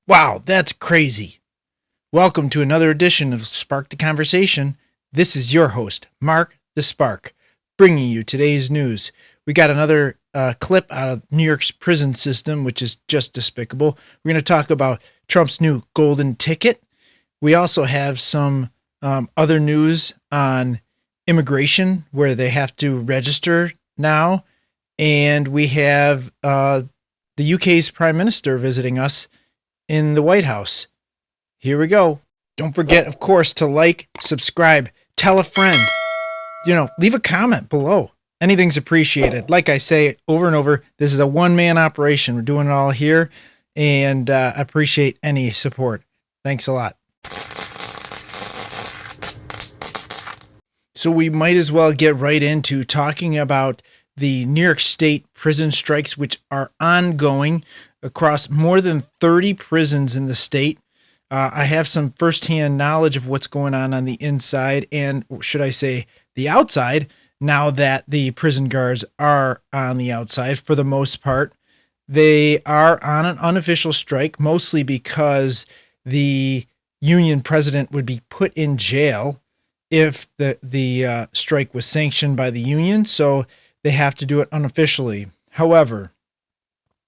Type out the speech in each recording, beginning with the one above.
Wow, that's crazy. Welcome to another edition of Spark the Conversation. This is your host, Mark the Spark, bringing you today's news. We got another clip out of New York's prison system, which is just despicable. We're going to talk about Trump's new golden ticket. We also have some other news on immigration, where they have to register now. And we have the UK's Prime Minister visiting us in the White House. Here we go. Don't forget, of course, to like, subscribe, tell a friend. Leave a comment below. Anything's appreciated. Like I say over and over, this is a one-man operation. We're doing it all here, and I appreciate any support. Thanks a lot. So we might as well get right into talking about the New York State prison strikes, which are ongoing across more than 30 prisons in the state. I have some firsthand knowledge of what's going on the inside, and should I say the outside, now that the prison guards are on the outside for the most part. They are on an unofficial strike, mostly because the union president would be put in jail if the strike was sanctioned by the union, so they have to do it unofficially. However,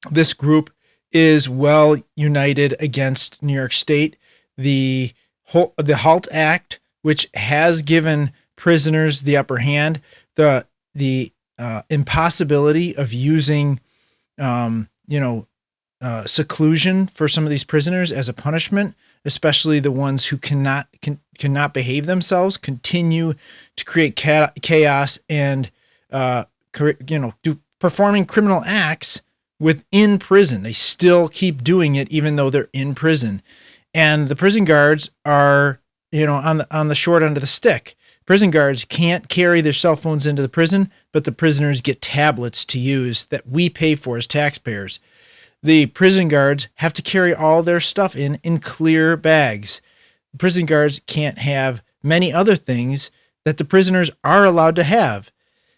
this group is well united against New York State. The HALT Act, which has given prisoners the upper hand, the impossibility of using seclusion for some of these prisoners as a punishment, especially the ones who cannot behave themselves, continue to create chaos and performing criminal acts within prison. They still keep doing it even though they're in prison. And the prison guards are, on the short end of the stick. Prison guards can't carry their cell phones into the prison, but the prisoners get tablets to use that we pay for as taxpayers. The prison guards have to carry all their stuff in clear bags. Prison guards can't have many other things that the prisoners are allowed to have.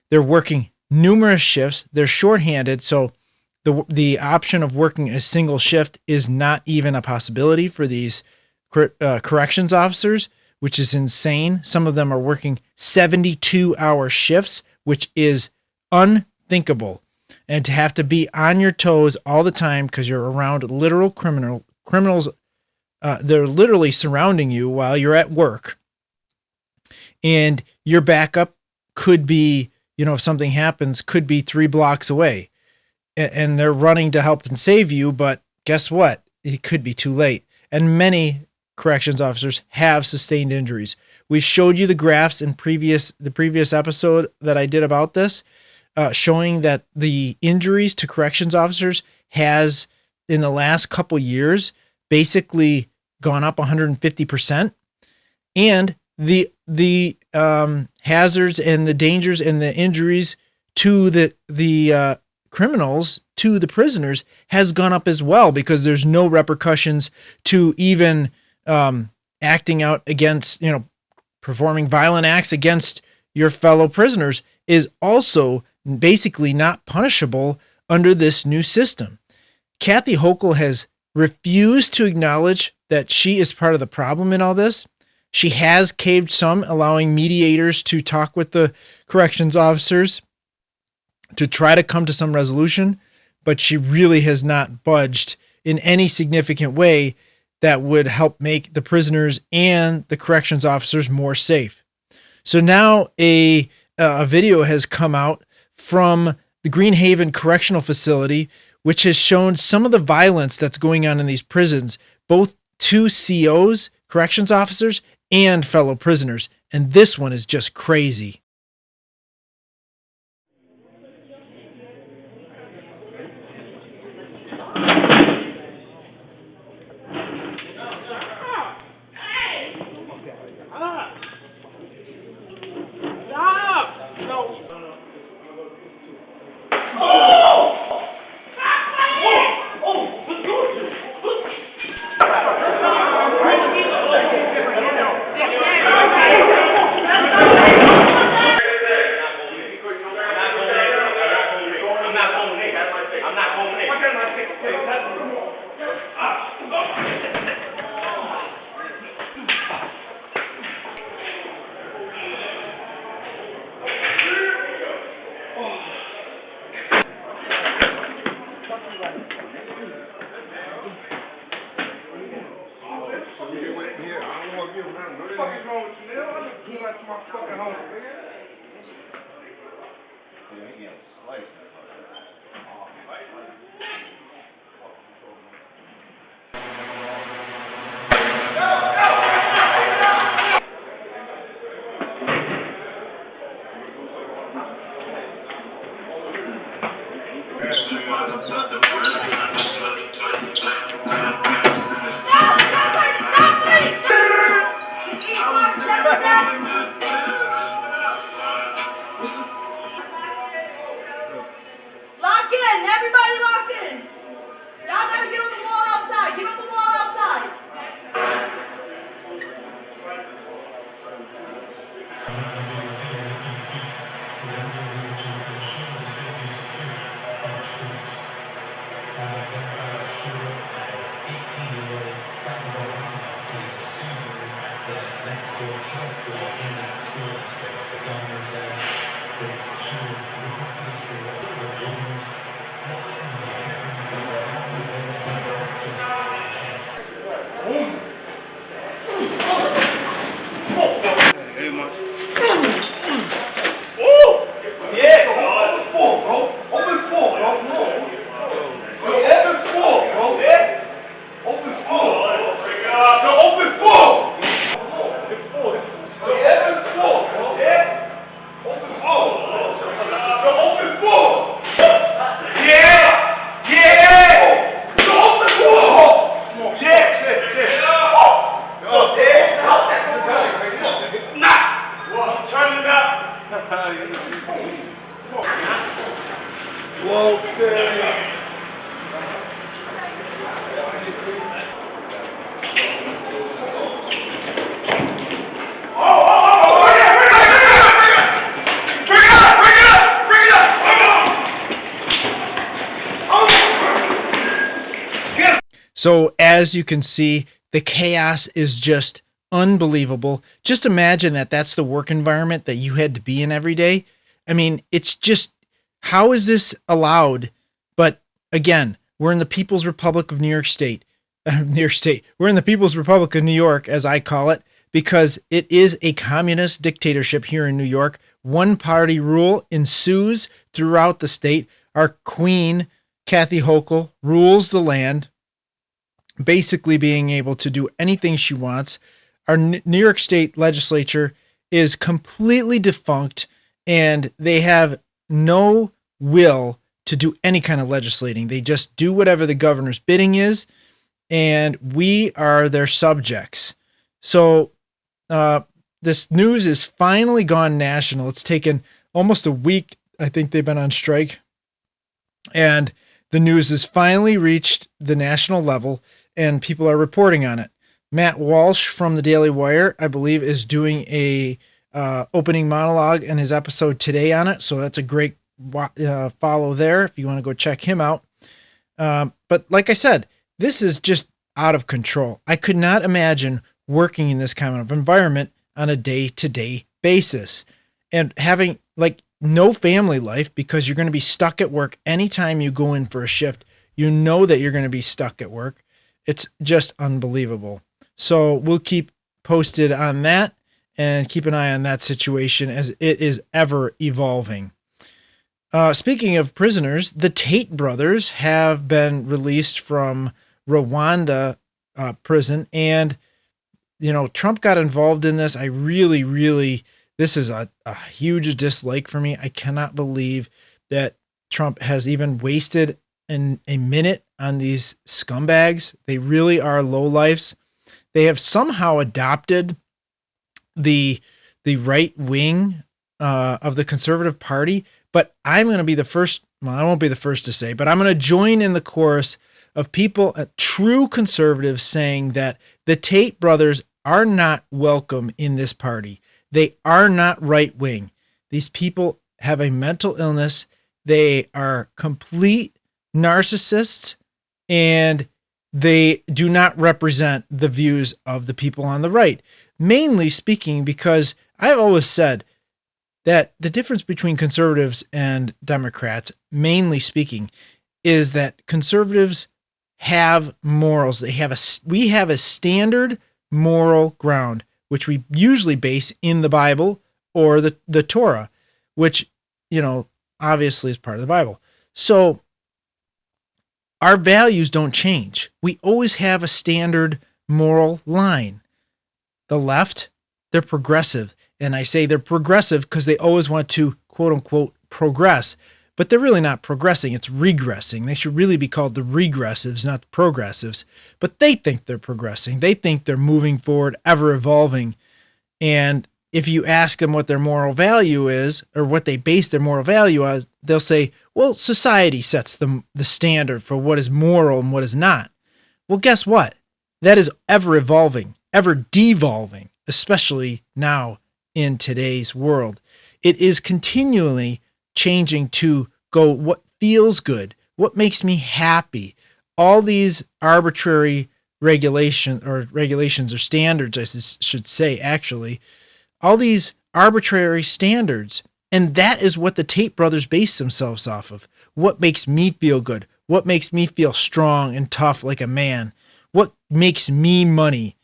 They're working numerous shifts. They're shorthanded, so the option of working a single shift is not even a possibility for these corrections officers, which is insane. Some of them are working 72-hour shifts, which is unthinkable. And to have to be on your toes all the time because you're around literal criminals, they're literally surrounding you while you're at work. And your backup could be, if something happens, could be 3 blocks away. And they're running to help and save you, but guess what? It could be too late. And many corrections officers have sustained injuries. We've showed you the graphs in the previous episode that I did about this, showing that the injuries to corrections officers has, in the last couple years, basically gone up 150%. And the hazards and the dangers and the injuries to the criminals, to the prisoners, has gone up as well, because there's no repercussions to even acting out against, performing violent acts against your fellow prisoners is also basically not punishable under this new system. Kathy Hochul has refused to acknowledge that she is part of the problem in all this. She has caved some, allowing mediators to talk with the corrections officers to try to come to some resolution, but she really has not budged in any significant way that would help make the prisoners and the corrections officers more safe. So now a video has come out from the Greenhaven Correctional Facility, which has shown some of the violence that's going on in these prisons, both to COs, corrections officers, and fellow prisoners. And this one is just crazy. So as you can see, the chaos is just unbelievable. Just imagine that that's the work environment that you had to be in every day. I mean, it's just, how is this allowed? But again, we're in the People's Republic of New York State. We're in the People's Republic of New York, as I call it, because it is a communist dictatorship here in New York. One party rule ensues throughout the state. Our queen, Kathy Hochul, rules the land, basically being able to do anything she wants. Our New York State legislature is completely defunct, and they have no will to do any kind of legislating. They just do whatever the governor's bidding is, and we are their subjects. So this news is finally gone national. It's taken almost a week. I think they've been on strike, and the news has finally reached the national level, and people are reporting on it. Matt Walsh from the Daily Wire, I believe, is doing a opening monologue in his episode today on it. So that's a great follow there if you want to go check him out. But like I said, this is just out of control. I could not imagine working in this kind of environment on a day-to-day basis and having like no family life, because you're going to be stuck at work anytime you go in for a shift. You know that you're going to be stuck at work. It's just unbelievable. So we'll keep posted on that and keep an eye on that situation as it is ever evolving. Speaking of prisoners, the Tate brothers have been released from Rwanda prison, and Trump got involved in this. I really, this is a huge dislike for me. I cannot believe that Trump has even wasted a minute on these scumbags. They really are lowlifes. They have somehow adopted the right wing of the Conservative Party, but I'm going to be the first. Well, I won't be the first to say, but I'm going to join in the chorus of people, true conservatives, saying that the Tate brothers are not welcome in this party. They are not right wing. These people have a mental illness. They are complete narcissists, and they do not represent the views of the people on the right. Mainly speaking, because I've always said that the difference between conservatives and Democrats, mainly speaking, is that conservatives have morals. We have a standard moral ground, which we usually base in the Bible or the Torah, which, obviously is part of the Bible. So our values don't change. We always have a standard moral line. The left, they're progressive. And I say they're progressive because they always want to, quote unquote, progress. But they're really not progressing. It's regressing. They should really be called the regressives, not the progressives. But they think they're progressing. They think they're moving forward, ever evolving. And if you ask them what their moral value is or what they base their moral value on, they'll say, well, society sets the standard for what is moral and what is not. Well, guess what? That is ever evolving, ever devolving, especially now in today's world. It is continually changing to go what feels good, what makes me happy. All these arbitrary regulations or standards, I should say, actually, all these arbitrary standards. And that is what the Tate brothers base themselves off of. What makes me feel good? What makes me feel strong and tough like a man? What makes me money?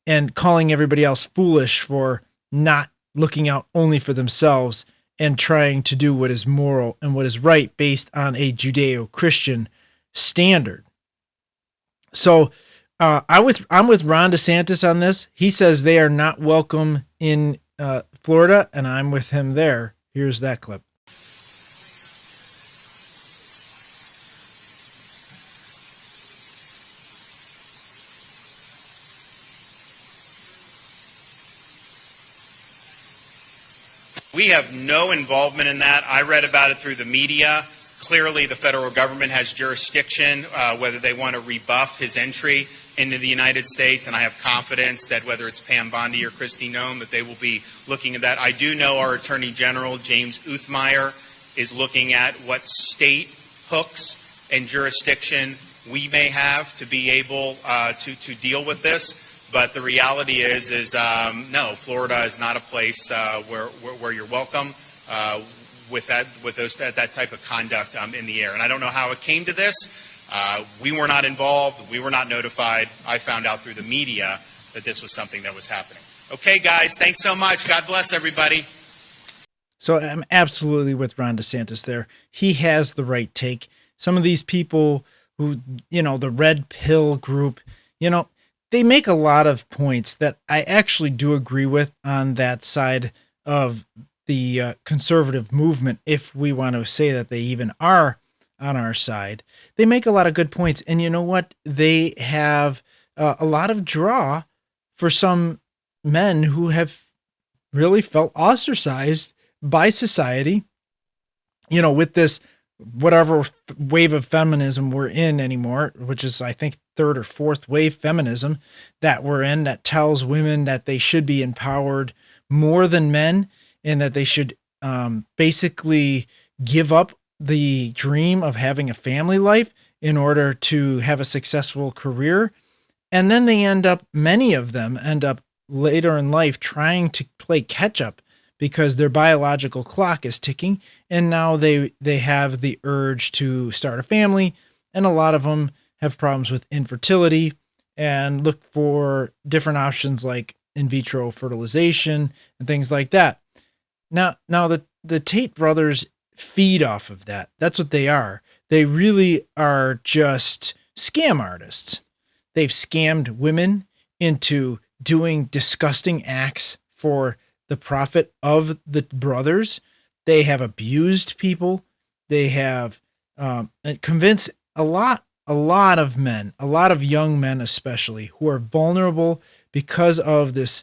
And calling everybody else foolish for not looking out only for themselves and trying to do what is moral and what is right based on a Judeo-Christian standard. So I'm with Ron DeSantis on this. He says they are not welcome in Florida, and I'm with him there. Here's that clip. We have no involvement in that. I read about it through the media. Clearly, the federal government has jurisdiction, whether they want to rebuff his entry into the United States, and I have confidence that whether it's Pam Bondi or Kristi Noem, that they will be looking at that. I do know our Attorney General, James Uthmeyer, is looking at what state hooks and jurisdiction we may have to be able to deal with this. But the reality is no, Florida is not a place where you're welcome with that type of conduct in the air. And I don't know how it came to this. We were not involved. We were not notified. I found out through the media that this was something that was happening. Okay, guys, thanks so much. God bless everybody. So I'm absolutely with Ron DeSantis there. He has the right take. Some of these people who, the red pill group, they make a lot of points that I actually do agree with on that side of the conservative movement, if we want to say that they even are on our side. They make a lot of good points. And you know what? They have a lot of draw for some men who have really felt ostracized by society, with this whatever wave of feminism we're in anymore, which is, I think, third or fourth wave feminism that we're in, that tells women that they should be empowered more than men and that they should basically give up the dream of having a family life in order to have a successful career. And then many of them end up later in life trying to play catch up because their biological clock is ticking, and now they have the urge to start a family, and a lot of them have problems with infertility and look for different options like in vitro fertilization and things like that. Now the Tate brothers feed off of that. That's what they are. They really are just scam artists. They've scammed women into doing disgusting acts for the profit of the brothers. They have abused people. They have convinced a lot of men, a lot of young men especially, who are vulnerable because of this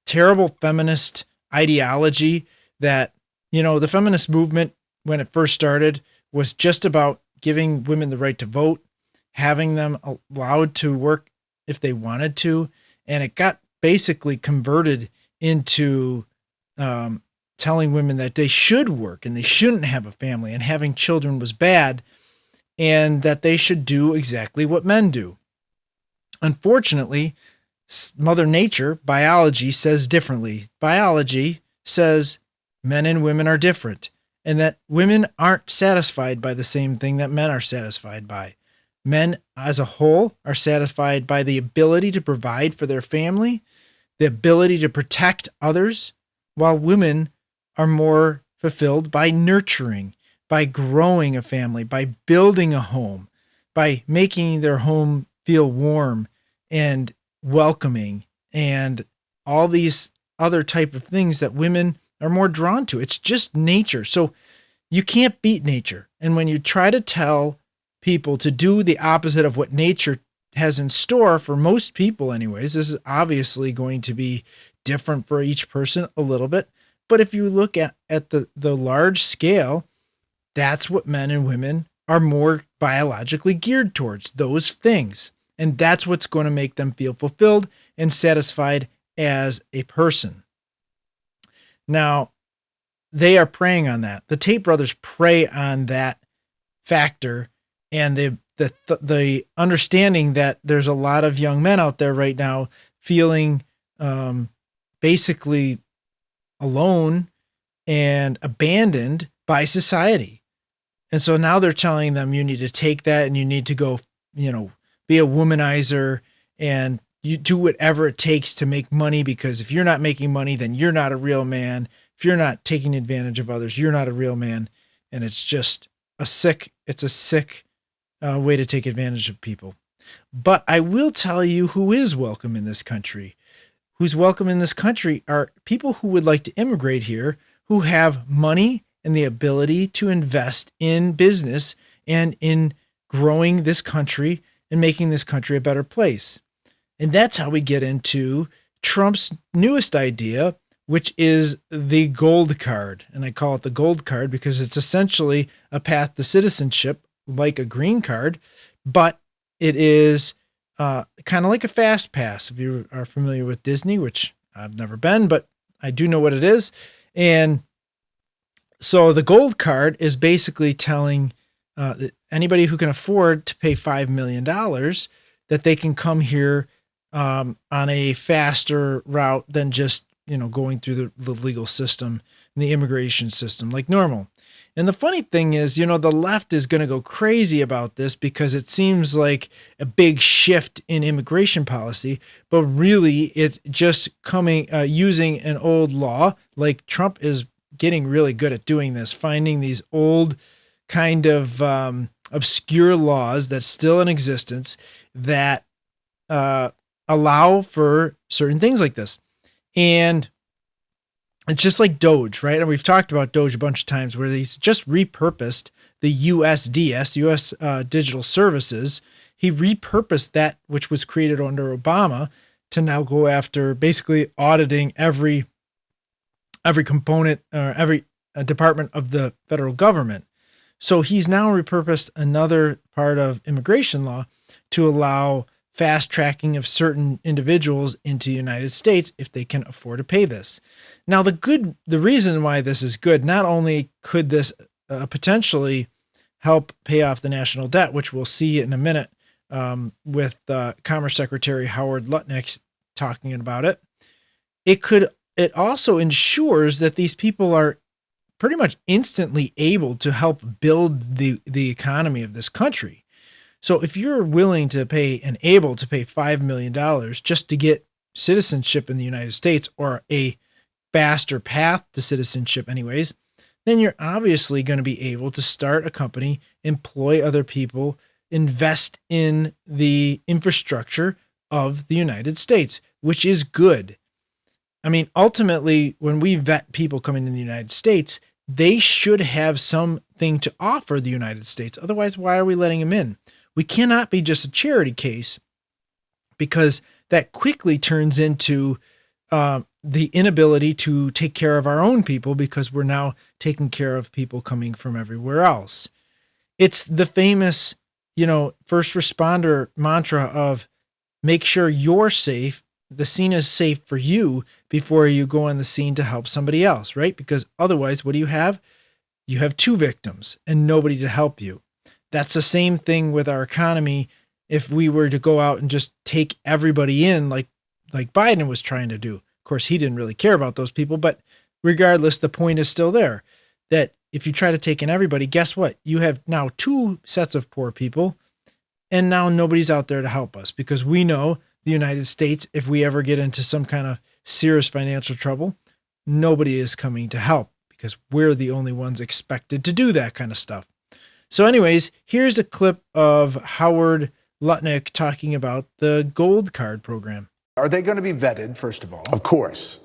terrible feminist ideology that, the feminist movement, when it first started, was just about giving women the right to vote, having them allowed to work if they wanted to. And it got basically converted into telling women that they should work and they shouldn't have a family and having children was bad and that they should do exactly what men do. Unfortunately, Mother Nature, biology, says differently. Biology says men and women are different and that women aren't satisfied by the same thing that men are satisfied by. Men as a whole are satisfied by the ability to provide for their family, the ability to protect others, while women are more fulfilled by nurturing, by growing a family, by building a home, by making their home feel warm and welcoming, and all these other type of things that women are more drawn to. It's just nature. So you can't beat nature. And when you try to tell people to do the opposite of what nature has in store for most people anyways, this is obviously going to be different for each person a little bit. But if you look at the large scale, that's what men and women are more biologically geared towards, those things. And that's what's going to make them feel fulfilled and satisfied as a person. Now, they are preying on that. The Tate brothers prey on that factor, and the understanding that there's a lot of young men out there right now feeling basically alone and abandoned by society. And so now they're telling them you need to take that and you need to go, be a womanizer and you do whatever it takes to make money, because if you're not making money, then you're not a real man. If you're not taking advantage of others, you're not a real man. And it's just a sick way to take advantage of people. But I will tell you who is welcome in this country. Who's welcome in this country are people who would like to immigrate here, who have money and the ability to invest in business and in growing this country and making this country a better place. And that's how we get into Trump's newest idea, which is the gold card. And I call it the gold card because it's essentially a path to citizenship like a green card, but it is kind of like a fast pass. If you are familiar with Disney, which I've never been, but I do know what it is. And so the gold card is basically telling anybody who can afford to pay $5 million that they can come here on a faster route than just, going through the legal system and the immigration system like normal. And the funny thing is, the left is going to go crazy about this because it seems like a big shift in immigration policy, but really it's just using an old law. Like Trump is getting really good at doing this, finding these old kind of obscure laws that's still in existence that allow for certain things like this. And it's just like Doge, right? And we've talked about Doge a bunch of times where he's just repurposed the USDS, US Digital Services. He repurposed that which was created under Obama to now go after basically auditing every component or every department of the federal government. So he's now repurposed another part of immigration law to allow fast tracking of certain individuals into the United States if they can afford to pay this. Now, the reason why this is good, not only could this potentially help pay off the national debt, which we'll see in a minute with Commerce Secretary Howard Lutnick talking about it, it also ensures that these people are pretty much instantly able to help build the economy of this country. So if you're willing to pay and able to pay $5 million just to get citizenship in the United States, or a faster path to citizenship anyways, then you're obviously going to be able to start a company, employ other people, invest in the infrastructure of the United States, which is good. I mean, ultimately, when we vet people coming in the United States, they should have something to offer the United States. Otherwise, why are we letting them in? We cannot be just a charity case, because that quickly turns into the inability to take care of our own people, because we're now taking care of people coming from everywhere else. It's the famous, first responder mantra of make sure you're safe. The scene is safe for you before you go on the scene to help somebody else, right? Because otherwise, what do you have? You have two victims and nobody to help you. That's the same thing with our economy. If we were to go out and just take everybody in like Biden was trying to do. Of course, he didn't really care about those people, but regardless, the point is still there, that if you try to take in everybody, guess what? You have now two sets of poor people, and now nobody's out there to help us, because we know the United States, if we ever get into some kind of serious financial trouble, nobody is coming to help, because we're the only ones expected to do that kind of stuff. So anyways, here's a clip of Howard Lutnick talking about the gold card program. Are they going to be vetted, first of all? Of course.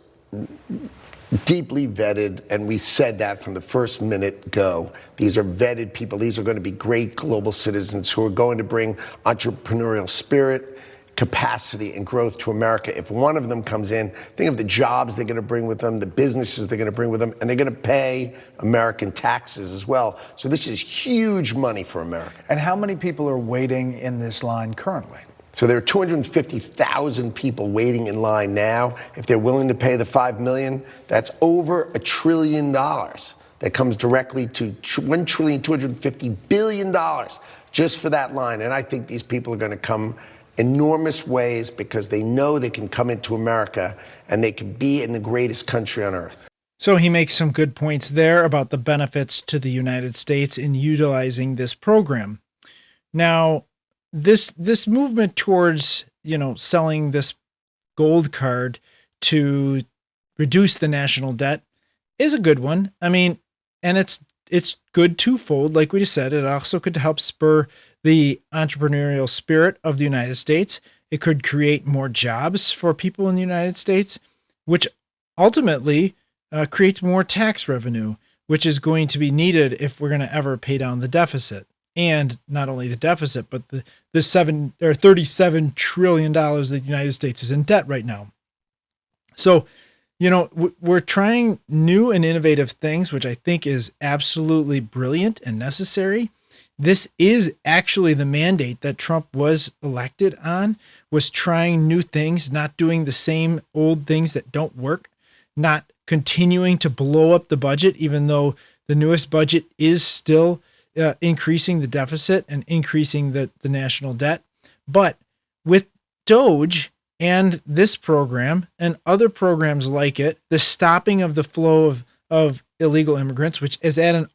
Deeply vetted, and we said that from the first minute go. These are vetted people. These are going to be great global citizens who are going to bring entrepreneurial spirit, capacity, and growth to America. If one of them comes in, think of the jobs they're going to bring with them, the businesses they're going to bring with them, and they're going to pay American taxes as well. So this is huge money for America. And how many people are waiting in this line currently? So there are 250,000 people waiting in line now. If they're willing to pay the $5 million, that's over $1 trillion. That comes directly to $1.25 trillion just for that line. And I think these people are going to come enormous ways because they know they can come into America and they can be in the greatest country on earth. So he makes some good points there about the benefits to the United States in utilizing this program. Now, this movement towards, selling this gold card to reduce the national debt is a good one. I mean, and it's good twofold. Like we just said, it also could help spur the entrepreneurial spirit of the United States. It could create more jobs for people in the United States, which ultimately creates more tax revenue, which is going to be needed if we're going to ever pay down the deficit. And not only the deficit, but the $37 trillion that the United States is in debt right now. So, we're trying new and innovative things, which I think is absolutely brilliant and necessary. This is actually the mandate that Trump was elected on, was trying new things, not doing the same old things that don't work, not continuing to blow up the budget, even though the newest budget is still increasing the deficit and increasing the national debt. But with Doge and this program and other programs like it, the stopping of the flow of illegal immigrants, which is at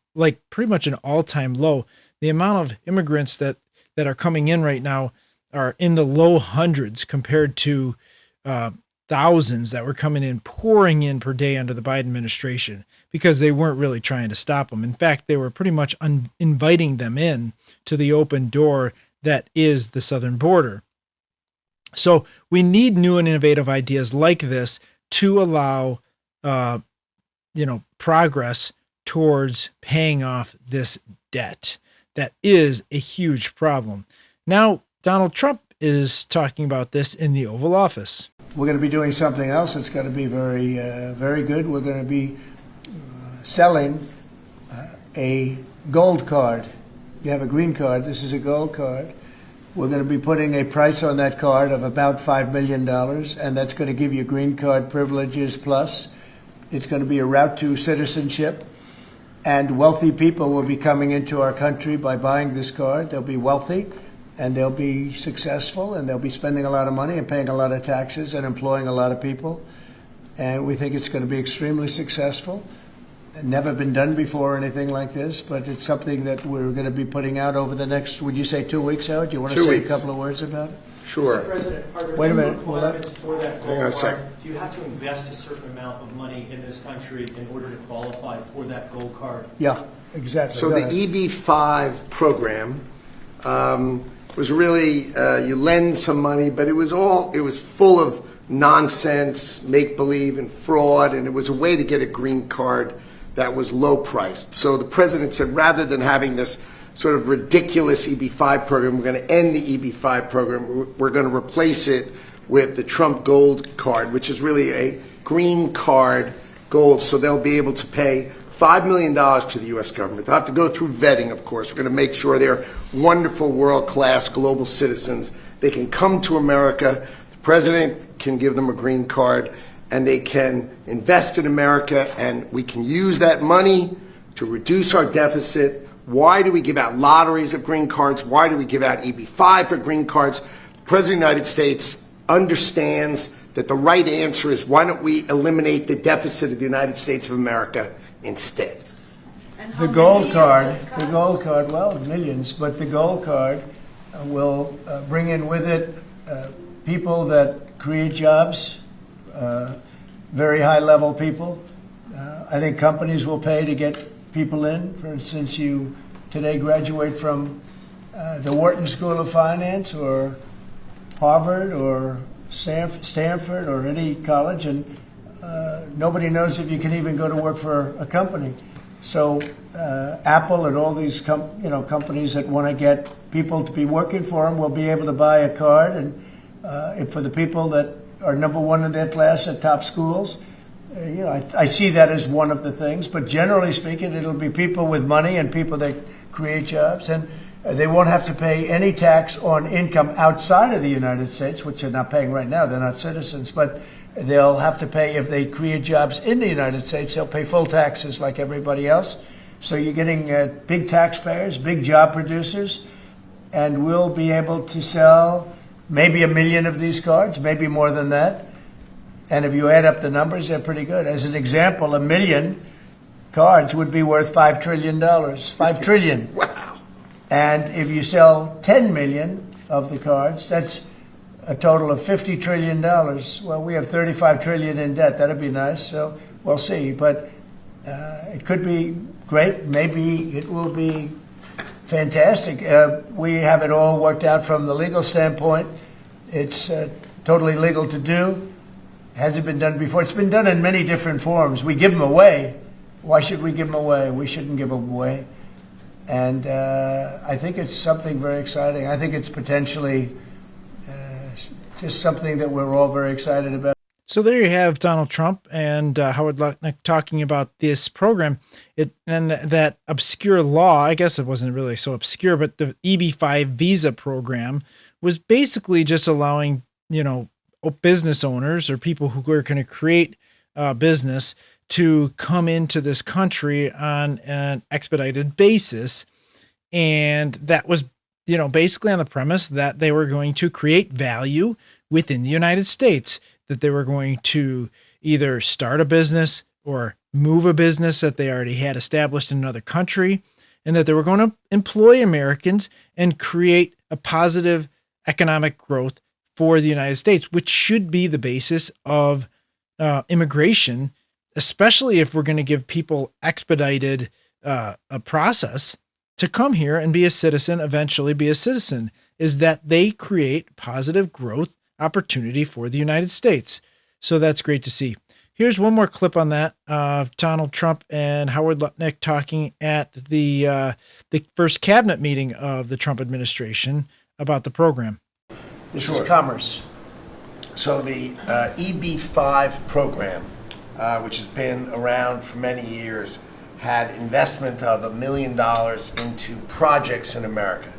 pretty much an all-time low. The amount of immigrants that are coming in right now are in the low hundreds compared to thousands that were pouring in per day under the Biden administration, because they weren't really trying to stop them. In fact, they were pretty much inviting them in to the open door that is the southern border. So we need new and innovative ideas like this to allow, progress towards paying off this debt. That is a huge problem. Now, Donald Trump is talking about this in the Oval Office. We're going to be doing something else that's going to be very, very good. We're going to be selling a gold card. You have a green card. This is a gold card. We're going to be putting a price on that card of about $5 million, and that's going to give you green card privileges plus. It's going to be a route to citizenship, and wealthy people will be coming into our country by buying this card. They'll be wealthy, and they'll be successful, and they'll be spending a lot of money and paying a lot of taxes and employing a lot of people. And we think it's going to be extremely successful. Never been done before or anything like this, but it's something that we're going to be putting out over the next, would you say 2 weeks, Howard? Do you want to say a couple of words about it? Sure. Mr. President, are there Wait a any minute. requirements for that Hang on a gold sec. card? Do you have to invest a certain amount of money in this country in order to qualify for that gold card? Yeah, exactly. So Go the ahead. EB-5 program was really, you lend some money, but it was full of nonsense, make-believe, and fraud, and it was a way to get a green card that was low priced. So the president said, rather than having this sort of ridiculous EB-5 program, we're going to end the EB-5 program. We're going to replace it with the Trump Gold Card, which is really a green card gold. So they'll be able to pay $5 million to the U.S. government. They'll have to go through vetting, of course. We're going to make sure they're wonderful, world-class global citizens. They can come to America. The president can give them a green card, and they can invest in America, and we can use that money to reduce our deficit. Why do we give out lotteries of green cards? Why do we give out EB-5 for green cards? The President of the United States understands that the right answer is, why don't we eliminate the deficit of the United States of The gold card, well, millions, but the gold card will bring in with it people that create jobs, very high-level people, I think companies will pay to get people in. For instance, you today graduate from the Wharton School of Finance or Harvard or Stanford or any college, and nobody knows if you can even go to work for a company. So Apple and all these companies that want to get people to be working for them will be able to buy a card, and for the people that are number one in their class at top schools, I see that as one of the things. But generally speaking, it'll be people with money and people that create jobs, and they won't have to pay any tax on income outside of the United States, which they're not paying right now. They're not citizens, but they'll have to pay if they create jobs in the United States. They'll pay full taxes like everybody else. So you're getting big taxpayers, big job producers, and we'll be able to sell maybe 1 million of these cards, maybe more than that. And if you add up the numbers, they're pretty good. As an example, 1 million cards would be worth $5 trillion. $5 trillion. Wow. And if you sell 10 million of the cards, that's a total of $50 trillion. Well, we have 35 trillion in debt. That'd be nice. So we'll see. But it could be great. Maybe it will be fantastic. We have it all worked out from the legal standpoint. It's totally legal to do. Hasn't been done before. It's been done in many different forms. We give them away. Why should we give them away? We shouldn't give them away. And I think it's something very exciting. I think it's potentially just something that we're all very excited about. So there you have Donald Trump and Howard Lutnick talking about this program. That obscure law, I guess it wasn't really so obscure, but the EB-5 visa program was basically just allowing, business owners or people who are going to create a business to come into this country on an expedited basis. And that was, basically on the premise that they were going to create value within the United States, that they were going to either start a business or move a business that they already had established in another country, and that they were going to employ Americans and create a positive economic growth for the United States, which should be the basis of immigration, especially if we're going to give people expedited a process to come here and be a citizen, eventually be a citizen, is that they create positive growth opportunity for the United States. So that's great to see. Here's one more clip on that. Donald Trump and Howard Lutnick talking at the first cabinet meeting of the Trump administration about the program. This is commerce. So the EB-5 program, which has been around for many years, had investment of $1 million into projects in America.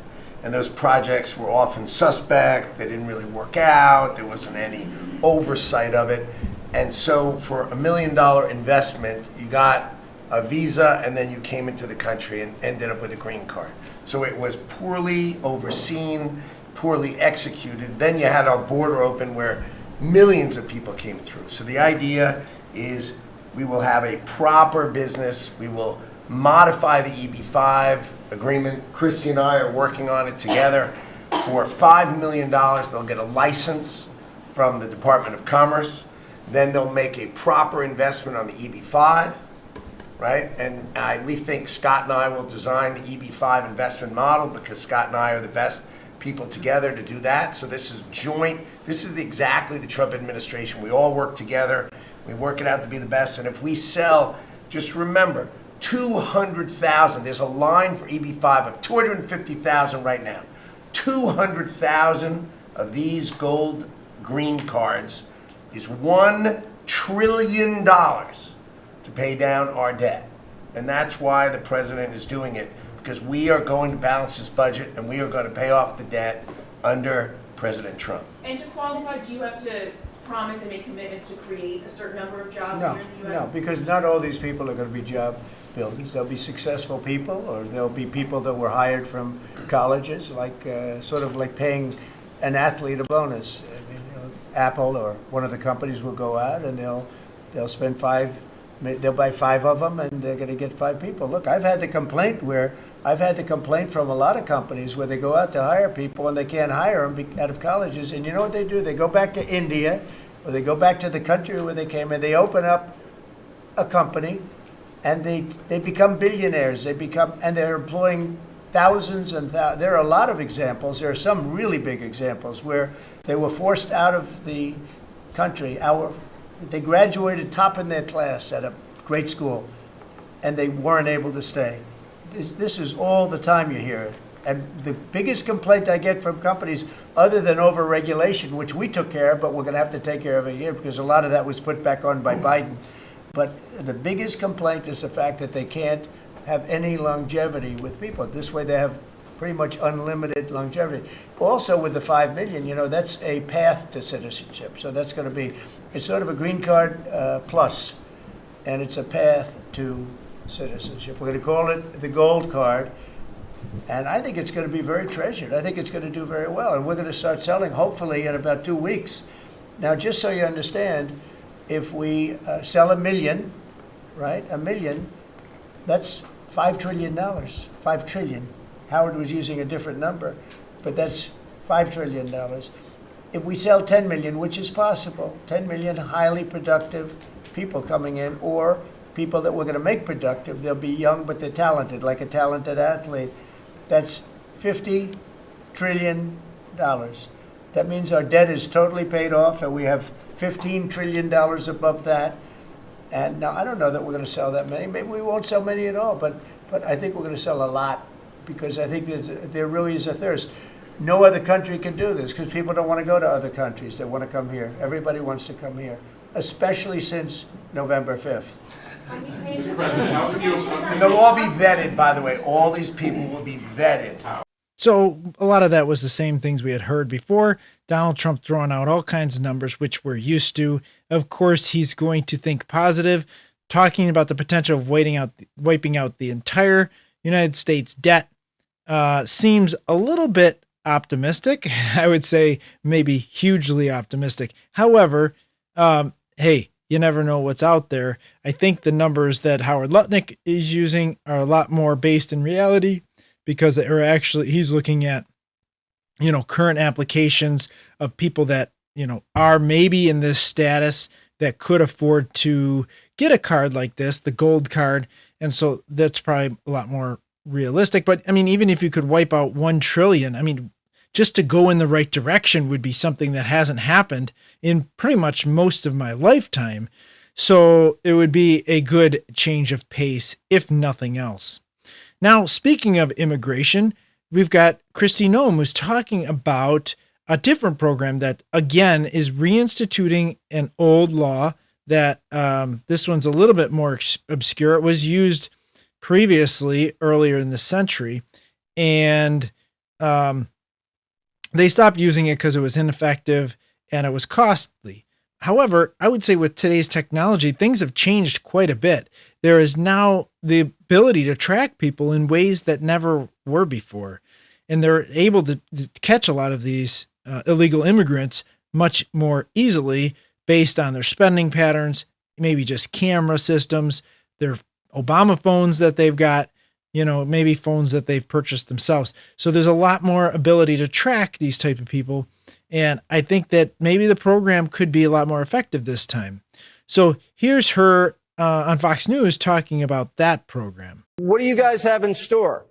And those projects were often suspect. They didn't really work out. There wasn't any oversight of it. And so for $1 million investment, you got a visa and then you came into the country and ended up with a green card. So it was poorly overseen, poorly executed. Then you had our border open where millions of people came through. So the idea is we will have a proper business. We will modify the EB-5 agreement. Christy and I are working on it together. For $5 million, they'll get a license from the Department of Commerce. Then they'll make a proper investment on the EB-5, right? And we think Scott and I will design the EB-5 investment model because Scott and I are the best people together to do that. So this is joint. This is exactly the Trump administration. We all work together. We work it out to be the best. And if we sell, just remember, 200,000. There's a line for EB-5 of 250,000 right now. 200,000 of these gold green cards is $1 trillion to pay down our debt. And that's why the president is doing it, because we are going to balance this budget and we are going to pay off the debt under President Trump. And to qualify, do you have to promise and make commitments to create a certain number of jobs No, here in the U.S.? no, because not all these people are going to be job builders. There'll be successful people, or there'll be people that were hired from colleges, like sort of like paying an athlete a bonus. I mean, Apple or one of the companies will go out and they'll spend they'll buy 5 of them and they're going to get 5 people. Look, I've had the complaint from a lot of companies where they go out to hire people and they can't hire them out of colleges. And you know what they do? They go back to India or they go back to the country where they came and they open up a company and they become billionaires. And they're employing thousands and there are a lot of examples. There are some really big examples where they were forced out of the country. They graduated top in their class at a great school, and they weren't able to stay. This is all the time you hear it. And the biggest complaint I get from companies, other than over-regulation, which we took care of, but we're going to have to take care of it here because a lot of that was put back on by Biden. But the biggest complaint is the fact that they can't have any longevity with people. This way they have pretty much unlimited longevity. Also with the 5 million, that's a path to citizenship. So that's going to be, it's sort of a green card plus, and it's a path to citizenship. We're going to call it the gold card. And I think it's going to be very treasured. I think it's going to do very well. And we're going to start selling, hopefully, in about 2 weeks. Now, just so you understand, if we sell 1 million, right, 1 million, that's $5 trillion. 5 trillion. Howard was using a different number, but that's $5 trillion. If we sell 10 million, which is possible, 10 million highly productive people coming in, or people that we're going to make productive, they'll be young, but they're talented, like a talented athlete. That's $50 trillion. That means our debt is totally paid off, and we have $15 trillion above that. And now I don't know that we're going to sell that many. Maybe we won't sell many at all, but I think we're going to sell a lot because I think there really is a thirst. No other country can do this because people don't want to go to other countries. They want to come here. Everybody wants to come here, especially since November 5th. And they'll all be vetted, by the way. All these people will be vetted. So a lot of that was the same things we had heard before. Donald Trump throwing out all kinds of numbers, which we're used to. Of course, he's going to think positive, talking about the potential of wiping out the entire United States debt. Seems a little bit optimistic. I would say maybe hugely optimistic. However, hey, you never know what's out there. I think the numbers that Howard Lutnick is using are a lot more based in reality because he's looking at, current applications of people that, are maybe in this status that could afford to get a card like this, the gold card. And so that's probably a lot more realistic. But I mean, even if you could wipe out 1 trillion, just to go in the right direction would be something that hasn't happened in pretty much most of my lifetime. So it would be a good change of pace, if nothing else. Now, speaking of immigration, we've got Kristi Noem, who's talking about a different program that, again, is reinstituting an old law that this one's a little bit more obscure. It was used previously earlier in the century, and they stopped using it because it was ineffective and it was costly. However, I would say with today's technology, things have changed quite a bit. There is now the ability to track people in ways that never were before. And they're able to catch a lot of these illegal immigrants much more easily based on their spending patterns, maybe just camera systems, their Obama phones that they've got, maybe phones that they've purchased themselves. So there's a lot more ability to track these type of people. And I think that maybe the program could be a lot more effective this time. So here's her on Fox News talking about that program. What do you guys have in store?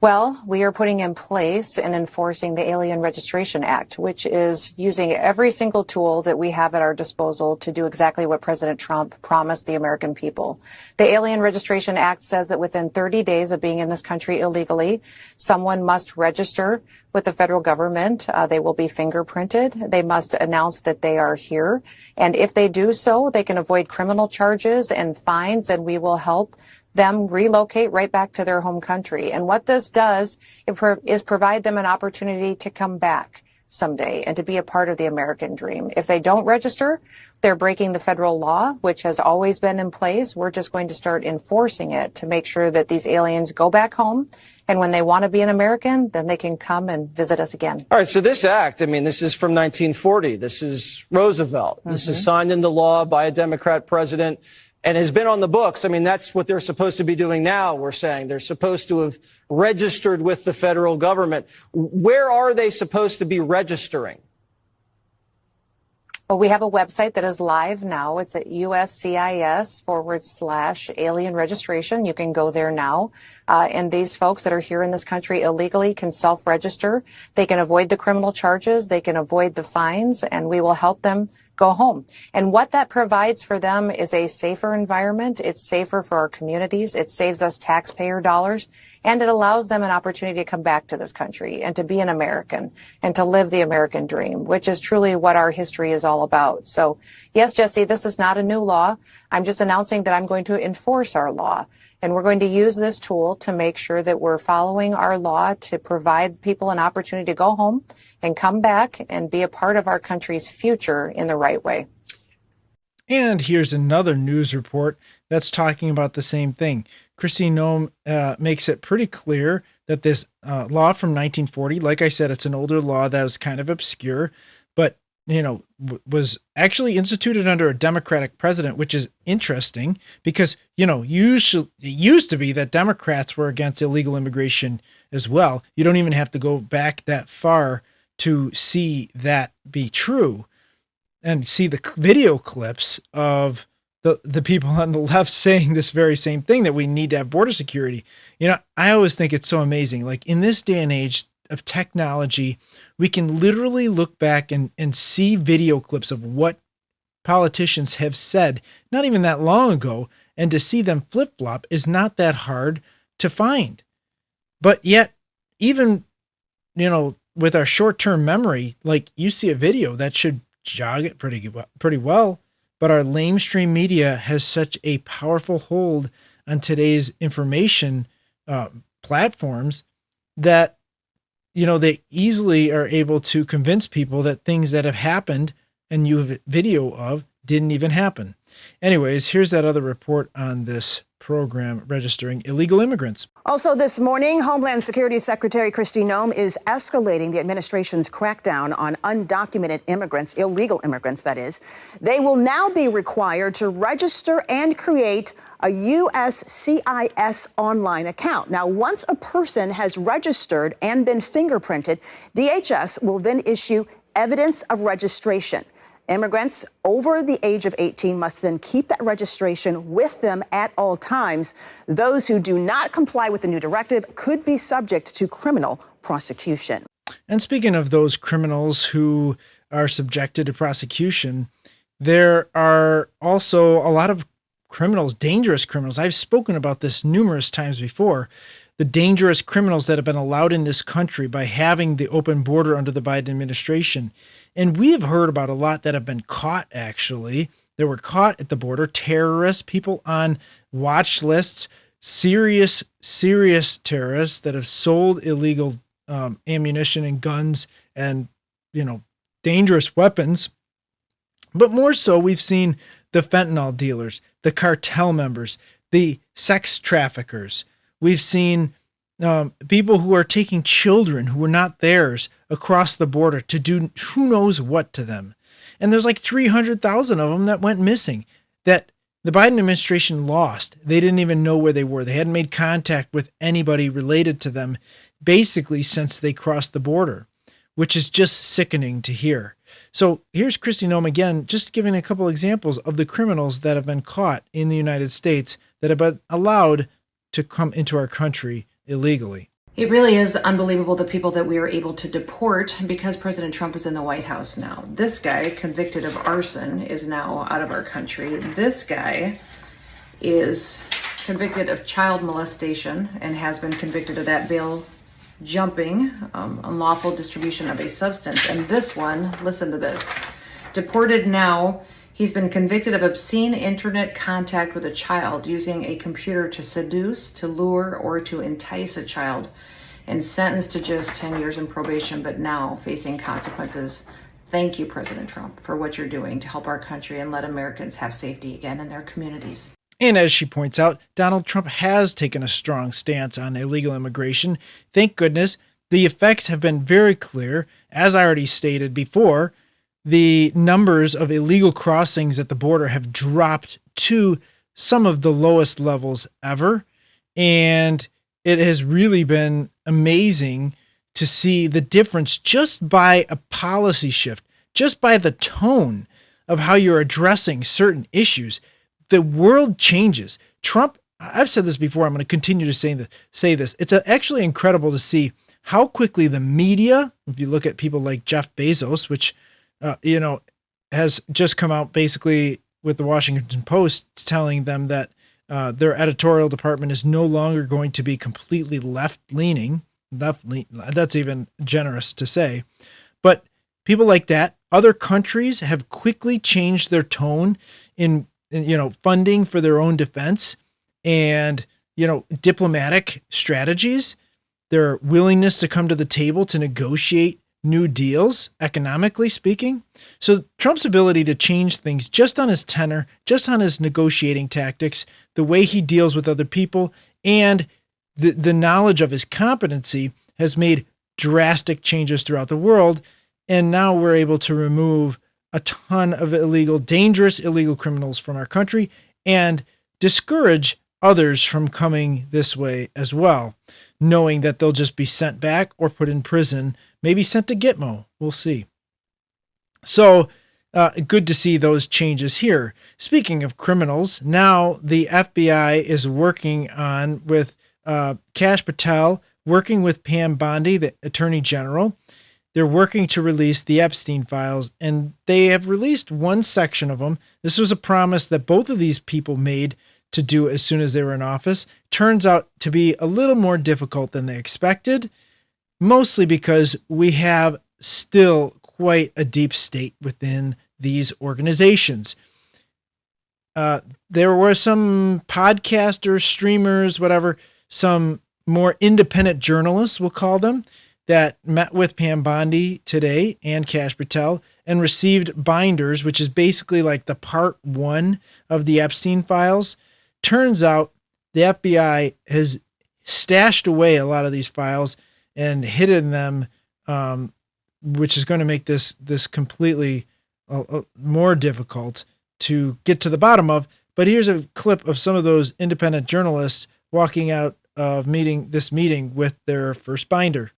Well, we are putting in place and enforcing the Alien Registration Act, which is using every single tool that we have at our disposal to do exactly what President Trump promised the American people. The Alien Registration Act says that within 30 days of being in this country illegally, someone must register with the federal government. They will be fingerprinted. They must announce that they are here. And if they do so, they can avoid criminal charges and fines, and we will help them relocate right back to their home country. And what this does is provide them an opportunity to come back someday and to be a part of the American dream. If they don't register, they're breaking the federal law, which has always been in place. We're just going to start enforcing it to make sure that these aliens go back home. And when they want to be an American, then they can come and visit us again. All right. So this act, this is from 1940. This is Roosevelt. This is signed into law by a Democrat president and has been on the books. That's what they're supposed to be doing now, we're saying. They're supposed to have registered with the federal government. Where are they supposed to be registering? Well, we have a website that is live now. It's at USCIS/alien registration. You can go there now. And these folks that are here in this country illegally can self-register. They can avoid the criminal charges. They can avoid the fines, and we will help them go home. And what that provides for them is a safer environment. It's safer for our communities. It saves us taxpayer dollars, and it allows them an opportunity to come back to this country and to be an American and to live the American dream, which is truly what our history is all about. So yes, Jesse, this is not a new law. I'm just announcing that I'm going to enforce our law. And we're going to use this tool to make sure that we're following our law to provide people an opportunity to go home and come back and be a part of our country's future in the right way. And here's another news report that's talking about the same thing. Kristi Noem makes it pretty clear that this law from 1940, like I said, it's an older law that was kind of obscure, but was actually instituted under a Democratic president, which is interesting because, usually it used to be that Democrats were against illegal immigration as well. You don't even have to go back that far to see that be true and see the video clips of the people on the left saying this very same thing, that we need to have border security. I always think it's so amazing. Like in this day and age of technology, we can literally look back and see video clips of what politicians have said not even that long ago, and to see them flip-flop is not that hard to find. But yet, even, with our short-term memory, like you see a video that should jog it pretty well, but our lamestream media has such a powerful hold on today's information platforms that they easily are able to convince people that things that have happened and you have video of didn't even happen. Anyways, here's that other report on this program registering illegal immigrants. Also this morning, Homeland Security Secretary Kristi Noem is escalating the administration's crackdown on undocumented immigrants, illegal immigrants, that is. They will now be required to register and create a USCIS online account. Now, once a person has registered and been fingerprinted, DHS will then issue evidence of registration. Immigrants over the age of 18 must then keep that registration with them at all times. Those who do not comply with the new directive could be subject to criminal prosecution. And speaking of those criminals who are subjected to prosecution, there are also a lot of criminals, dangerous criminals. I've spoken about this numerous times before. The dangerous criminals that have been allowed in this country by having the open border under the Biden administration. And we have heard about a lot that have been caught, actually. They were caught at the border. Terrorists, people on watch lists, serious terrorists that have sold illegal ammunition and guns and, dangerous weapons. But more so, we've seen the fentanyl dealers, the cartel members, the sex traffickers. We've seen people who are taking children who were not theirs across the border to do who knows what to them. And there's like 300,000 of them that went missing that the Biden administration lost. They didn't even know where they were. They hadn't made contact with anybody related to them basically since they crossed the border, which is just sickening to hear. So here's Kristi Noem again, just giving a couple examples of the criminals that have been caught in the United States that have been allowed to come into our country illegally. It really is unbelievable the people that we are able to deport because President Trump is in the White House now. This guy, convicted of arson, is now out of our country. This guy is convicted of child molestation and has been convicted of that bail jumping, unlawful distribution of a substance. And this one, listen to this, deported now. He's been convicted of obscene internet contact with a child using a computer to seduce, to lure, or to entice a child, and sentenced to just 10 years in probation, but now facing consequences. Thank you, President Trump, for what you're doing to help our country and let Americans have safety again in their communities. And as she points out, Donald Trump has taken a strong stance on illegal immigration. Thank goodness. The effects have been very clear. As I already stated before, the numbers of illegal crossings at the border have dropped to some of the lowest levels ever. And it has really been amazing to see the difference just by a policy shift, just by the tone of how you're addressing certain issues, the world changes. Trump, I've said this before, I'm going to continue to say this. It's actually incredible to see how quickly the media, if you look at people like Jeff Bezos, which, has just come out basically with the Washington Post telling them that their editorial department is no longer going to be completely left-leaning. That's even generous to say. But people like that, other countries have quickly changed their tone in funding for their own defense and, diplomatic strategies, their willingness to come to the table to negotiate new deals, economically speaking. So Trump's ability to change things just on his tenor, just on his negotiating tactics, the way he deals with other people, and the knowledge of his competency has made drastic changes throughout the world. And now we're able to remove a ton of dangerous illegal criminals from our country and discourage others from coming this way as well, knowing that they'll just be sent back or put in prison, maybe sent to Gitmo. We'll see. So good to see those changes here. Speaking of criminals, now the FBI is working on with Kash Patel, working with Pam Bondi, the Attorney General. They're working to release the Epstein Files, and they have released one section of them. This was a promise that both of these people made to do as soon as they were in office. Turns out to be a little more difficult than they expected, mostly because we have still quite a deep state within these organizations. There were some podcasters, streamers, whatever, some more independent journalists, we'll call them, that met with Pam Bondi today and Kash Patel and received binders, which is basically like the part 1 of the Epstein Files. Turns out the FBI has stashed away a lot of these files and hidden them, which is going to make this this more difficult to get to the bottom of. But here's a clip of some of those independent journalists walking out of this meeting with their first binder.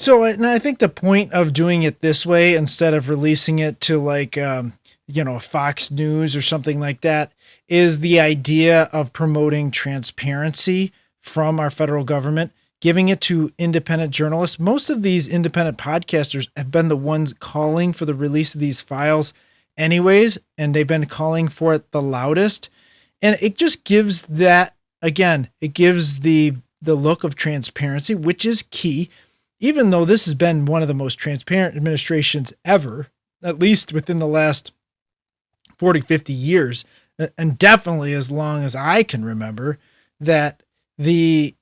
So, and I think the point of doing it this way, instead of releasing it to like, Fox News or something like that, is the idea of promoting transparency from our federal government, giving it to independent journalists. Most of these independent podcasters have been the ones calling for the release of these files anyways, and they've been calling for it the loudest. And it just gives that, again, it gives the look of transparency, which is key. Even though this has been one of the most transparent administrations ever, at least within the last 40, 50 years, and definitely as long as I can remember, that the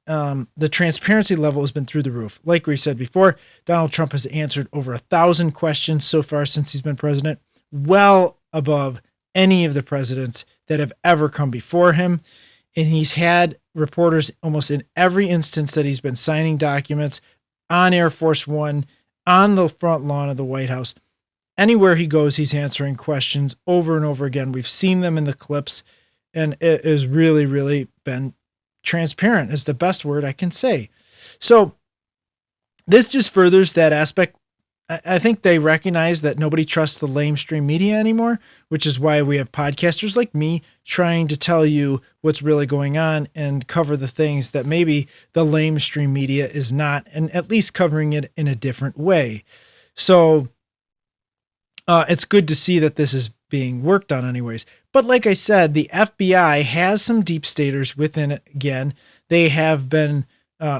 transparency level has been through the roof. Like we said before, Donald Trump has answered over 1,000 questions so far since he's been president, well above any of the presidents that have ever come before him. And he's had reporters almost in every instance that he's been signing documents, on Air Force One, on the front lawn of the White House. Anywhere he goes, he's answering questions over and over again. We've seen them in the clips, and it has really, really been transparent is the best word I can say. So this just furthers that aspect. I think they recognize that nobody trusts the lamestream media anymore, which is why we have podcasters like me trying to tell you what's really going on and cover the things that maybe the lamestream media is not, and at least covering it in a different way. So it's good to see that this is being worked on anyways. But like I said, the FBI has some deep staters within it again. They have been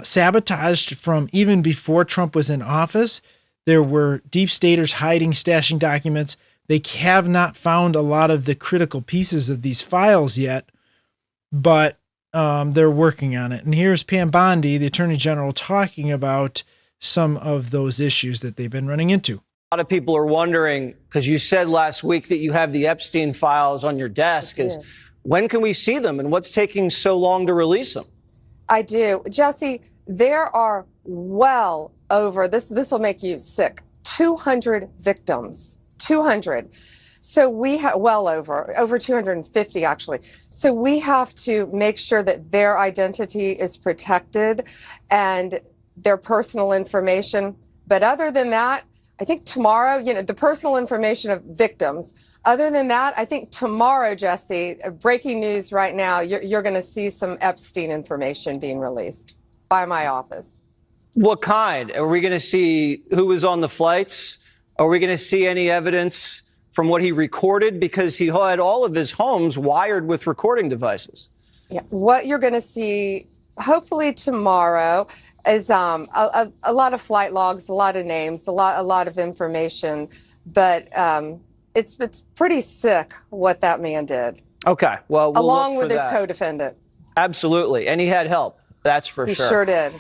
sabotaged from even before Trump was in office. There were deep staters hiding, stashing documents. They have not found a lot of the critical pieces of these files yet, but they're working on it. And here's Pam Bondi, the Attorney General, talking about some of those issues that they've been running into. A lot of people are wondering, because you said last week that you have the Epstein files on your desk, is when can we see them and what's taking so long to release them? I do. Jesse, There are well over, this will make you sick, 200 victims. 200. So we have well over 250 actually. So we have to make sure that their identity is protected and their personal information. But other than that, I think tomorrow, the personal information of victims. Other than that, I think tomorrow, Jesse, breaking news right now, you're going to see some Epstein information being released by my office. What kind? Are we going to see who was on the flights? Are we going to see any evidence from what he recorded? Because he had all of his homes wired with recording devices. Yeah, what you're going to see, hopefully tomorrow, is a lot of flight logs, a lot of names, a lot of information. But it's pretty sick what that man did. Okay, well, along with his co-defendant. Absolutely, and he had help. That's for sure. He sure did.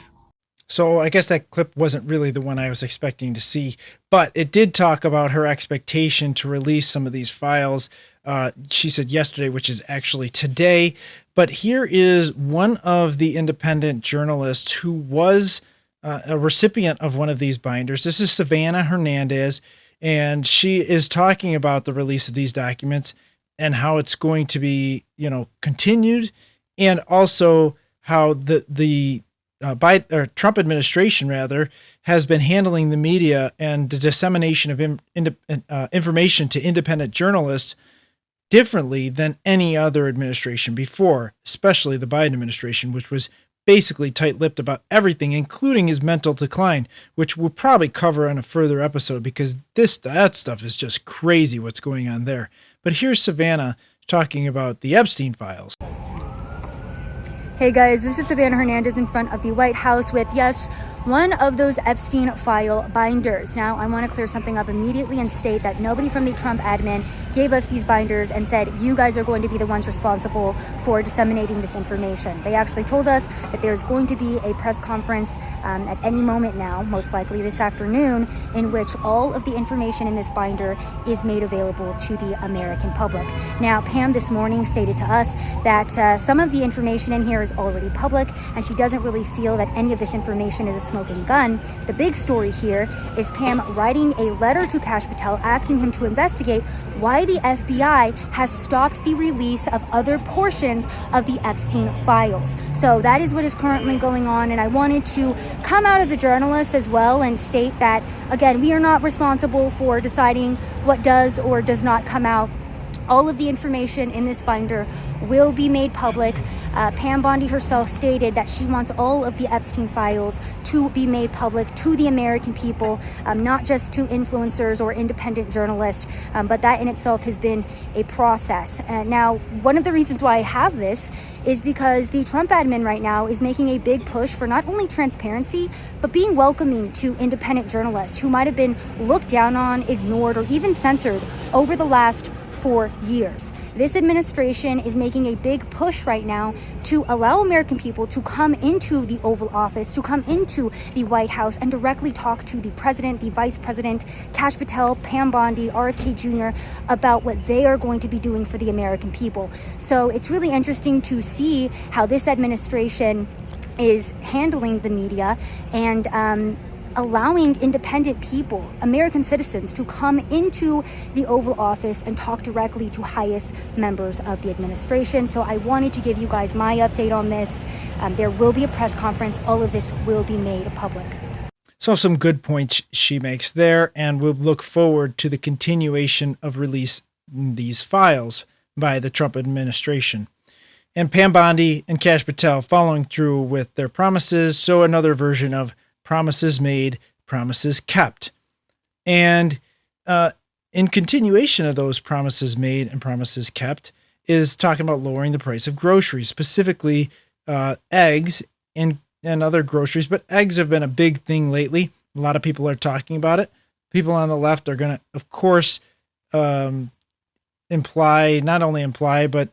So I guess that clip wasn't really the one I was expecting to see, but it did talk about her expectation to release some of these files. She said yesterday, which is actually today. But here is one of the independent journalists who was a recipient of one of these binders. This is Savannah Hernandez, and she is talking about the release of these documents and how it's going to be, continued, and also how the Trump administration rather has been handling the media and the dissemination of information to independent journalists differently than any other administration before, especially the Biden administration, which was basically tight-lipped about everything, including his mental decline, which we'll probably cover on a further episode because that stuff is just crazy what's going on there. But here's Savannah talking about the Epstein Files. Hey guys, this is Savannah Hernandez in front of the White House with, yes, one of those Epstein file binders. Now, I want to clear something up immediately and state that nobody from the Trump admin gave us these binders and said, you guys are going to be the ones responsible for disseminating this information. They actually told us that there's going to be a press conference at any moment now, most likely this afternoon, in which all of the information in this binder is made available to the American public. Now, Pam this morning stated to us that some of the information in here is already public, and she doesn't really feel that any of this information is a smoking gun. The big story here is Pam writing a letter to Kash Patel asking him to investigate why the FBI has stopped the release of other portions of the Epstein files. So that is what is currently going on, and I wanted to come out as a journalist as well and state that, again, we are not responsible for deciding what does or does not come out. All of the information in this binder will be made public. Pam Bondi herself stated that she wants all of the Epstein files to be made public to the American people, not just to influencers or independent journalists, but that in itself has been a process. Now, one of the reasons why I have this is because the Trump admin right now is making a big push for not only transparency, but being welcoming to independent journalists who might have been looked down on, ignored, or even censored over the last 4 years. This administration is making a big push right now to allow American people to come into the Oval Office, to come into the White House and directly talk to the president, the vice president, Kash Patel, Pam Bondi, RFK Jr. about what they are going to be doing for the American people. So it's really interesting to see how this administration is handling the media and allowing independent people, American citizens, to come into the Oval Office and talk directly to highest members of the administration. So I wanted to give you guys my update on this. There will be a press conference. All of this will be made public. So some good points she makes there, and we'll look forward to the continuation of release these files by the Trump administration. And Pam Bondi and Kash Patel following through with their promises. So another version of promises made, promises kept. And in continuation of those promises made and promises kept is talking about lowering the price of groceries, specifically eggs and other groceries. But eggs have been a big thing lately. A lot of people are talking about it. People on the left are going to, of course, not only imply, but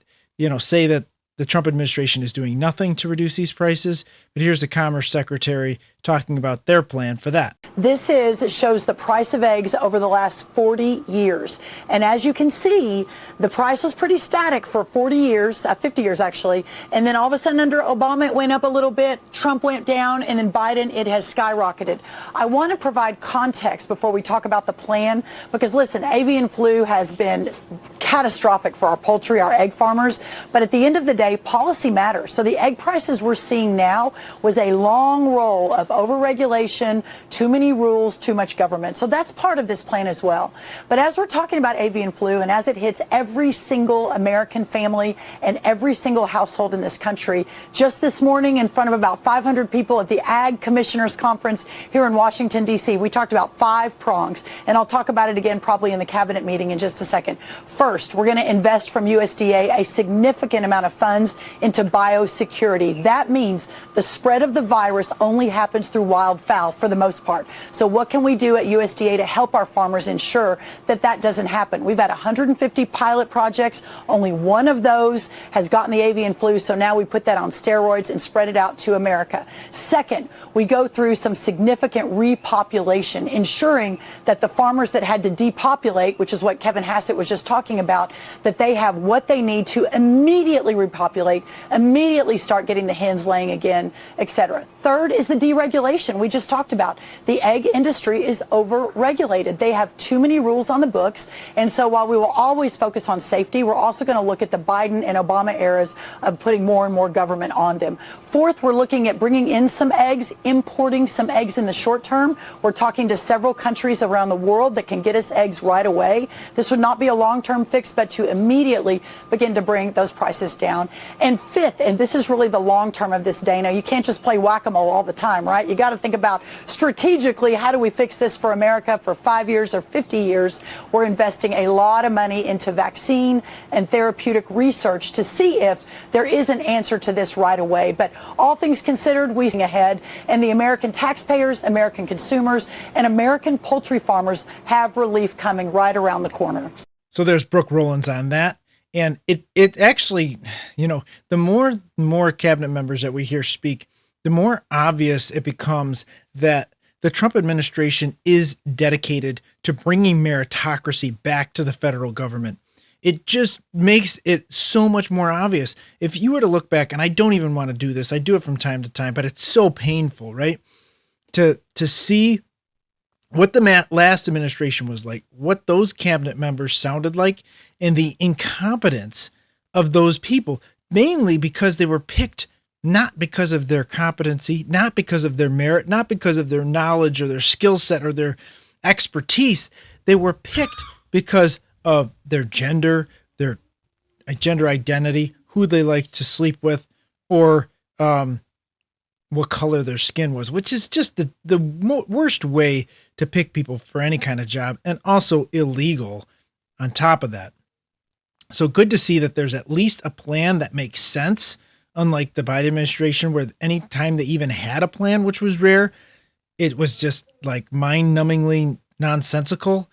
say that the Trump administration is doing nothing to reduce these prices. But here's the Commerce Secretary talking about their plan for that. This shows the price of eggs over the last 40 years. And as you can see, the price was pretty static for 40 years, 50 years actually. And then all of a sudden under Obama, it went up a little bit. Trump went down, and then Biden, it has skyrocketed. I want to provide context before we talk about the plan, because listen, avian flu has been catastrophic for our poultry, our egg farmers. But at the end of the day, policy matters. So the egg prices we're seeing now was a long roll of overregulation, too many rules, too much government. So that's part of this plan as well. But as we're talking about avian flu, and as it hits every single American family and every single household in this country, just this morning in front of about 500 people at the Ag Commissioners Conference here in Washington, D.C., we talked about 5 prongs. And I'll talk about it again probably in the cabinet meeting in just a second. First, we're going to invest from USDA a significant amount of funds into biosecurity. That means the spread of the virus only happens through wildfowl for the most part. So what can we do at USDA to help our farmers ensure that that doesn't happen? We've had 150 pilot projects. Only one of those has gotten the avian flu. So now we put that on steroids and spread it out to America. Second, we go through some significant repopulation, ensuring that the farmers that had to depopulate, which is what Kevin Hassett was just talking about, that they have what they need to immediately repopulate, immediately start getting the hens laying again, etc. Third is the deregulation we just talked about. The egg industry is over-regulated. They have too many rules on the books. And so while we will always focus on safety, we're also going to look at the Biden and Obama eras of putting more and more government on them. Fourth, we're looking at bringing in some eggs, importing some eggs in the short term. We're talking to several countries around the world that can get us eggs right away. This would not be a long-term fix, but to immediately begin to bring those prices down. And fifth, and this is really the long term of this, Dana, you can't just play whack-a-mole all the time, right? You got to think about strategically, how do we fix this for America for 5 years or 50 years? We're investing a lot of money into vaccine and therapeutic research to see if there is an answer to this right away. But all things considered, we're ahead, and the American taxpayers, American consumers, and American poultry farmers have relief coming right around the corner. So there's Brooke Rollins on that. And it actually, the more cabinet members that we hear speak, the more obvious it becomes that the Trump administration is dedicated to bringing meritocracy back to the federal government. It just makes it so much more obvious. If you were to look back, and I don't even want to do this, I do it from time to time, but it's so painful, right? To see what the last administration was like, what those cabinet members sounded like, and the incompetence of those people, mainly because they were picked not because of their competency, not because of their merit, not because of their knowledge or their skill set or their expertise. They were picked because of their gender identity, who they like to sleep with, or what color their skin was, which is just the worst way to pick people for any kind of job, and also illegal on top of that. So good to see that there's at least a plan that makes sense, unlike the Biden administration, where any time they even had a plan, which was rare, it was just like mind-numbingly nonsensical,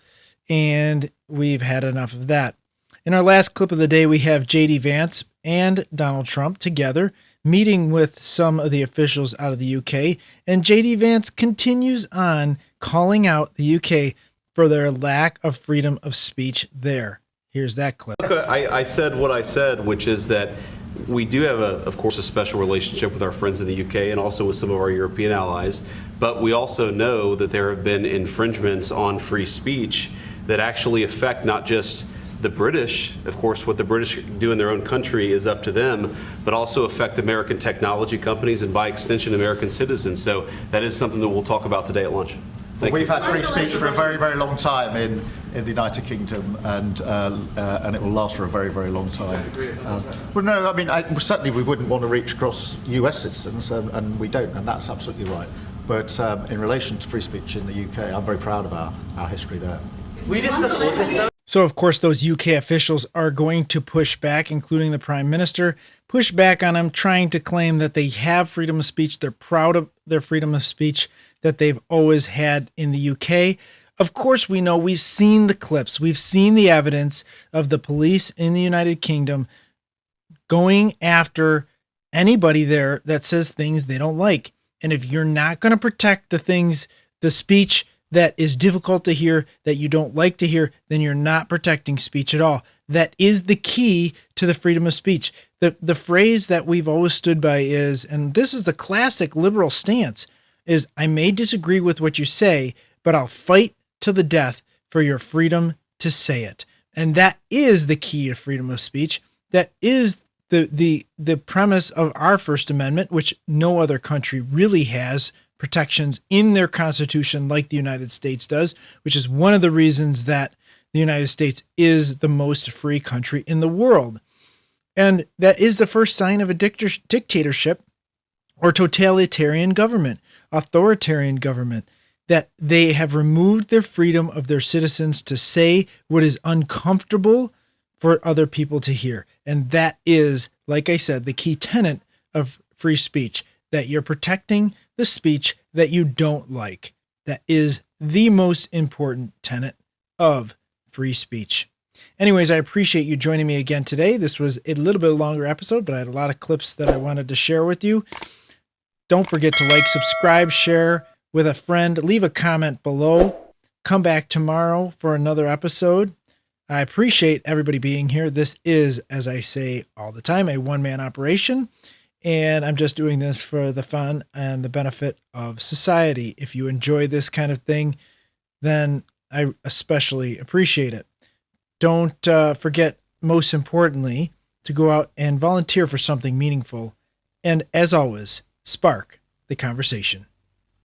and we've had enough of that. In our last clip of the day, we have J.D. Vance and Donald Trump together meeting with some of the officials out of the UK, and J.D. Vance continues on calling out the UK for their lack of freedom of speech there. Here's that clip. I said what I said, which is that we do have, of course, a special relationship with our friends in the UK and also with some of our European allies, but we also know that there have been infringements on free speech that actually affect not just the British. Of course, what the British do in their own country is up to them, but also affect American technology companies and by extension American citizens. So that is something that we'll talk about today at lunch. We've had free speech for a very, very long time in the United Kingdom, and it will last for a very, very long time. Well, no, I mean, certainly we wouldn't want to reach across US citizens, and we don't, and that's absolutely right. But in relation to free speech in the UK, I'm very proud of our history there. So, of course, those UK officials are going to push back, including the Prime Minister, push back on them, trying to claim that they have freedom of speech. They're proud of their freedom of speech that they've always had in the UK. Of course, we know, we've seen the clips, we've seen the evidence of the police in the United Kingdom going after anybody there that says things they don't like. And if you're not going to protect the speech that is difficult to hear, that you don't like to hear, then you're not protecting speech at all. That is the key to the freedom of speech. The phrase that we've always stood by is, and this is the classic liberal stance, is I may disagree with what you say, but I'll fight to the death for your freedom to say it. And that is the key to freedom of speech. That is the premise of our First Amendment, which no other country really has protections in their constitution like the United States does, which is one of the reasons that the United States is the most free country in the world. And that is the first sign of a dictatorship or totalitarian government, authoritarian government, that they have removed their freedom of their citizens to say what is uncomfortable for other people to hear. And that is, like I said, the key tenet of free speech, that you're protecting the speech that you don't like. That is the most important tenet of free speech. Anyways, I appreciate you joining me again today. This was a little bit longer episode, but I had a lot of clips that I wanted to share with you. Don't forget to like, subscribe, share with a friend, leave a comment below. Come back tomorrow for another episode. I appreciate everybody being here. This is, as I say all the time, a one-man operation, and I'm just doing this for the fun and the benefit of society. If you enjoy this kind of thing, then I especially appreciate it. Don't forget, most importantly, to go out and volunteer for something meaningful. And as always, spark the conversation.